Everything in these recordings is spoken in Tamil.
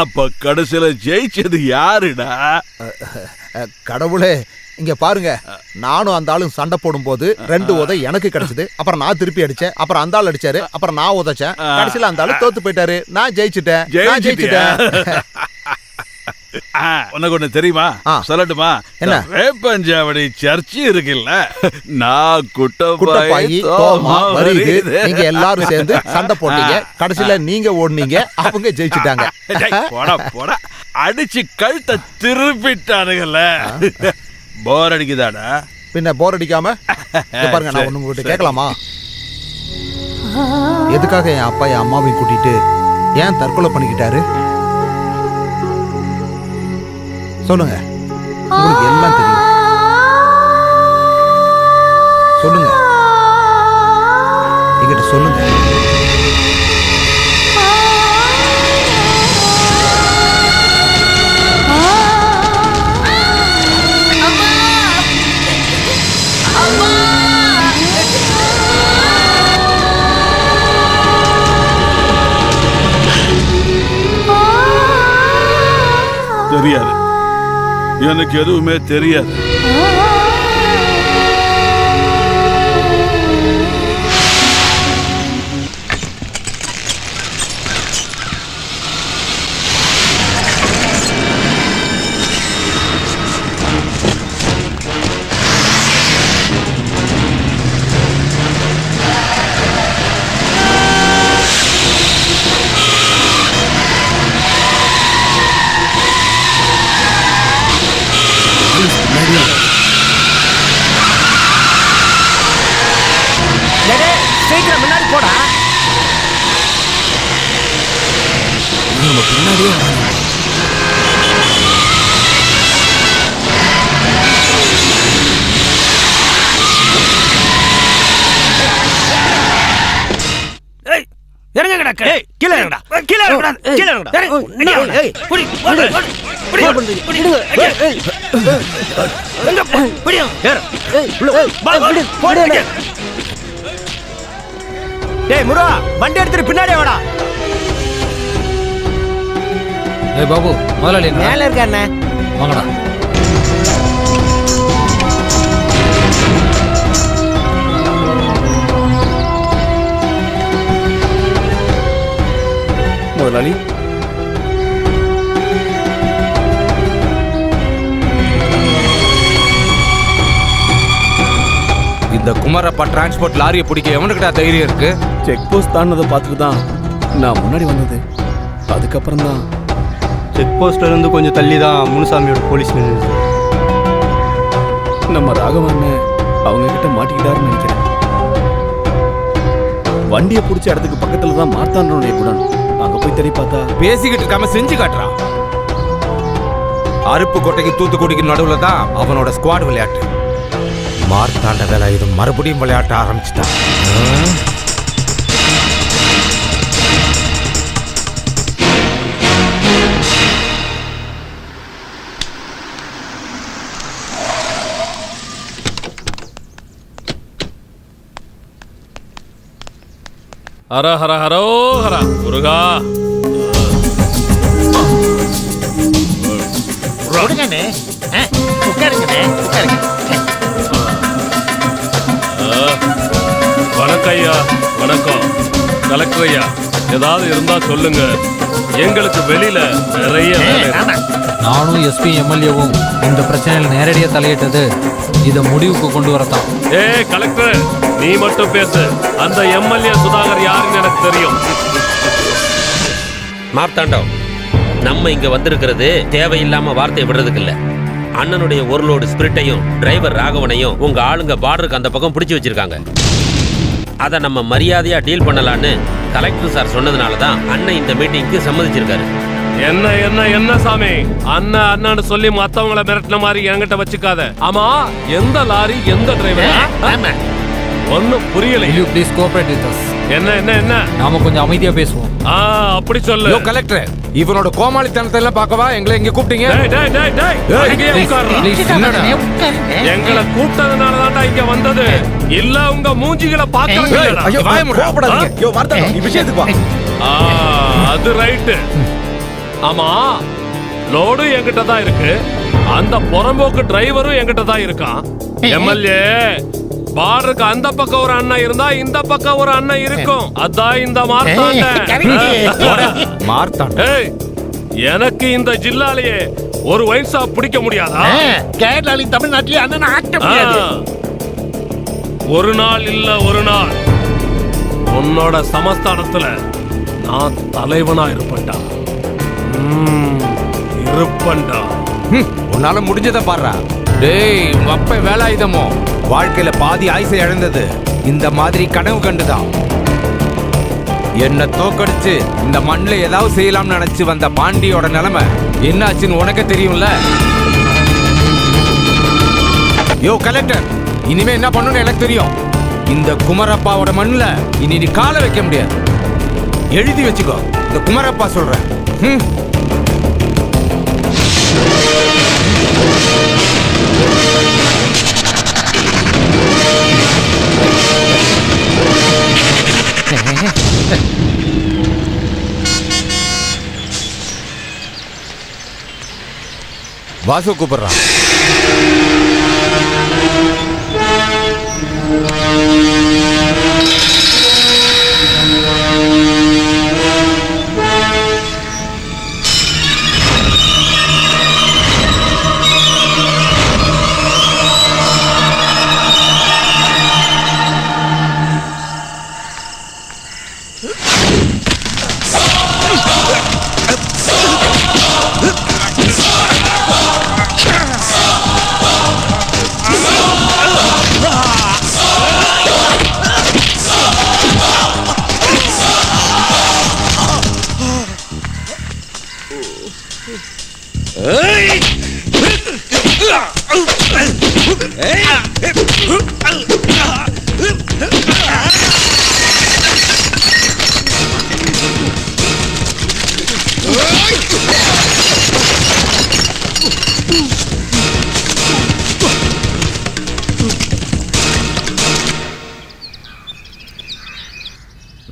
அப்ப கடைசியில ஜெயிச்சது யாருடா? கடவுளே, இங்க பாருங்க, நானும் அந்த ஆளும் சண்டை போடும் போது 2 உதை எனக்கு கிடைச்சது. அப்புறம் நான் திருப்பி அடிச்சேன், அப்புறம் அந்த ஆள் அடிச்சாரு, அப்புறம் நான் உதைச்சேன். கடைசியில அந்த ஆளு தோத்து போயிட்டாரு. நான் ஜெயிச்சிட்டேன். உனக்கு ஒண்ணு தெரியுமா? சொல்லட்டுமா? என்ன? வேப்பஞ்சாவடி சர்ச்சு இருக்குல்ல, நான் குட்டப்பாயி தோமா வருது, நீங்க எல்லாரும் சேர்ந்து சண்டை போட்டீங்க. கடைசியில நீங்க ஓடுனீங்க, அவங்க ஜெயிச்சிட்டாங்க. போடா அடிச்சு கழுத்தை திருப்பிட்டானுங்கல்ல. போர் அடிக்குதாடா? பின்ன போர் அடிக்காம பாருங்க, நான் ஒண்ணு உங்ககிட்ட கேட்கலாமா? எதுக்காக என் அப்பா என் அம்மாவையும் கூட்டிட்டு ஏன் தற்கொலை பண்ணிக்கிட்டாரு சொல்லுங்க. உங்களுக்கு எல்லாம் தெரியும். சொல்லுங்க, என்கிட்ட சொல்லுங்க. தெரியாது, எனக்கு எதுவுமே தெரியாது. சீக்கிரம் முன்னாடி போடா. பின்னாடியே இறங்க கிடக்கு. கீழே இறங்கடா, கீழே இறங்கடா, கீழே இறங்கடா. ஏய் புடி புடி புடி புடி. ஏறு. டேய் முருகா, வண்டி எடுத்துட்டு பின்னாடியே வாடா. ஏய் பாபு, முதலாளி மேல இருக்க அண்ணே, வாங்கடா. முதலாளி, இந்த குமாரப்பா டிரான்ஸ்போர்ட் லாரியை பிடிக்க எவனுக்கிட்ட தைரியம் இருக்கு? செக் போஸ்ட் தாண்டதை பார்த்துட்டு தான் நான் முன்னாடி வந்தது. அதுக்கப்புறம் தான் செக் போஸ்ட்ல இருந்து கொஞ்சம் தள்ளி தான் முனுசாமியோட போலீஸ் நின்று. நம்ம ராகவன் அவங்க கிட்ட மாட்டிக்கிட்டாருன்னு நினைக்கிறேன். வண்டியை பிடிச்ச இடத்துக்கு பக்கத்துல தான் மார்த்தாண்டனுடைய குடன். அங்க போய் தேடி பார்த்தா பேசிக்கிட்டு இருக்காம செஞ்சு காட்டுறான். அருப்பு கோட்டைக்கு தூத்துக்குடிக்கு நடுவுல தான் அவனோட ஸ்குவாட் விளையாட்டு. மார்த்தாண்ட வேலை இது மறுபடியும் விளையாட்ட ஆரம்பிச்சுட்டான். ஹர ஹர ஹரோ ஹர முருகா. வணக்கம் ஐயா. வணக்கம் கலெக்டர் ஐயா. ஏதாவது இருந்தா சொல்லுங்க, எங்களுக்கு வெளியில நிறைய வேலை. நானும் எஸ்பி எம்எல்ஏவும் இந்த பிரச்சனையில் நேரடியாக தலையிட்டது இதை முடிவுக்கு கொண்டு வரத்தான். கலெக்டர், நீ மட்டும் பேசு. அந்த எம்எல்ஏ சுதாகர் யாருன்னு எனக்கு தெரியும். மார்த்தாண்டம், நம்ம இங்க வந்திருக்கிறது தேவையில்லாம வார்த்தை விடுறதுக்கு இல்ல. அண்ணனுடைய ஒரு லோடு ஸ்பிரிட்டையும் டிரைவர் ராகவனையும் உங்க ஆளுங்க பார்டருக்கு அந்த பக்கம் பிடிச்சி வச்சிருக்காங்க. அதை நம்ம மரியாதையா டீல் பண்ணலான்னு கலெக்டர் சார் சொன்னதுனால தான் அண்ணன் இந்த மீட்டிங்க்கு சம்மதிச்சிருக்காரு. என்ன என்ன என்ன சாமி, அண்ணன் அண்ணன்னு சொல்லி மத்தவங்கள மிரட்டின மாதிரி என்கிட்ட வச்சுக்காத. ஆமா, எந்த லாரி எந்த டிரைவர் ஒன்னும் புரியல. Please cooperate with us. என்ன என்ன என்ன நாம கொஞ்சம் அமைதியா பேசுவோம். அப்படி சொல்லு. யோ கலெக்டர், இவனோட கோமாளித்தனத்தை எல்லாம் பார்க்கவா எங்களை இங்க கூப்பிட்டீங்க? எங்களை கூப்பிட்டதுனால தான்டா இங்க வந்தது. இல்ல உங்க மூஞ்சிகளை பார்க்க. விஷயத்துக்கு வா. அது ரைட்டு. ஆமா, லோடு என்கிட்ட தான் இருக்கு, அந்த புறம்போக்கு டிரைவரும் என்கிட்ட தான் இருக்கான். எம்எல்ஏ, பார்டருக்கு அந்த பக்கம் ஒரு அண்ணன் இருந்தா இந்த பக்கம் ஒரு அண்ணன் இருக்கும். அதான் இந்த மார்த்தாண்ட. ஏய், எனக்கு இந்த ஜில்லாலேயே ஒரு ஒயின் ஷாப் பிடிக்க முடியாதா? கேரளாவின் தமிழ்நாட்டிலே அண்ணன் ஆட்ட முடியாது. ஒரு நாள் இல்ல ஒரு நாள் உன்னோட சமஸ்தானத்துல நான் தலைவனா இருப்பேன்டா. இருப்பேன்டா. உன்னால முடிஞ்சதை பாடுறா. டேய், உங்க அப்ப வேலாயுதமோ வாழ்க்கையில பாதி ஆயுசை இழந்தது இந்த மாதிரி கனவு கண்டுதான். என்ன தோக்கடிச்சு இந்த மண்ணில் ஏதாவது செய்யலாம்னு நினைச்சு வந்த பாண்டியோட நிலைமை என்னாச்சுன்னு உனக்கு தெரியும்ல. யோ கலெக்டர், இனிமே என்ன பண்ணணும்னு எனக்கு தெரியும். இந்த குமரப்பாவோட மண்ணில் இனி நீ காலை வைக்க முடியாது. எழுதி வச்சுக்கோ, இந்த குமரப்பா சொல்றேன். வாசு கூப்பிடுறான்.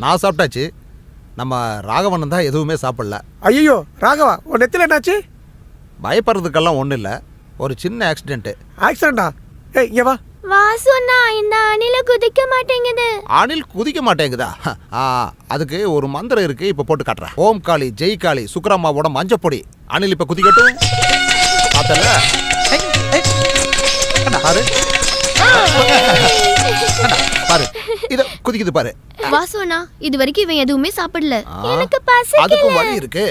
நான் சாப்பிட்டாச்சு. நம்ம ராகவன் தான் எதுவுமே சாப்பிடல. ஐயோ ராகவா, உன் நெத்தில என்னாச்சு? பயப்படுறதுக்கெல்லாம் ஒன்றும் இல்லை, ஒரு சின்ன ஆக்சிடென்ட். ஆக்சிடென்டா? ஏய் இங்க வா. வாசுண்ணா, இந்த அணில குதிக்க மாட்டேங்குது. அணில் குதிக்க மாட்டேங்குதா? அதுக்கு ஒரு மந்திரம் இருக்கு, இப்ப போட்டு காட்டுறேன். ஓம் காளி ஜெய் காளி சுக்கரம்மாவோட மஞ்சப்பொடி. அணில் இப்ப குதிக்கட்டும். பார்த்தல பாரு பாரு, இத குதிக்குது பாரு. வாசுண்ணா, இது வரைக்கும் இவன் எதுவுமே சாப்பிடல. எனக்கு அதுக்கும் வழி இருக்கு.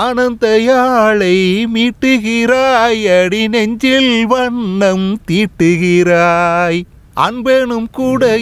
ஆனந்த யாழை மீட்டுகிறாய், அடி நெஞ்சில் வண்ணம் தீட்டுகிறாய், அன்பெனும் கூட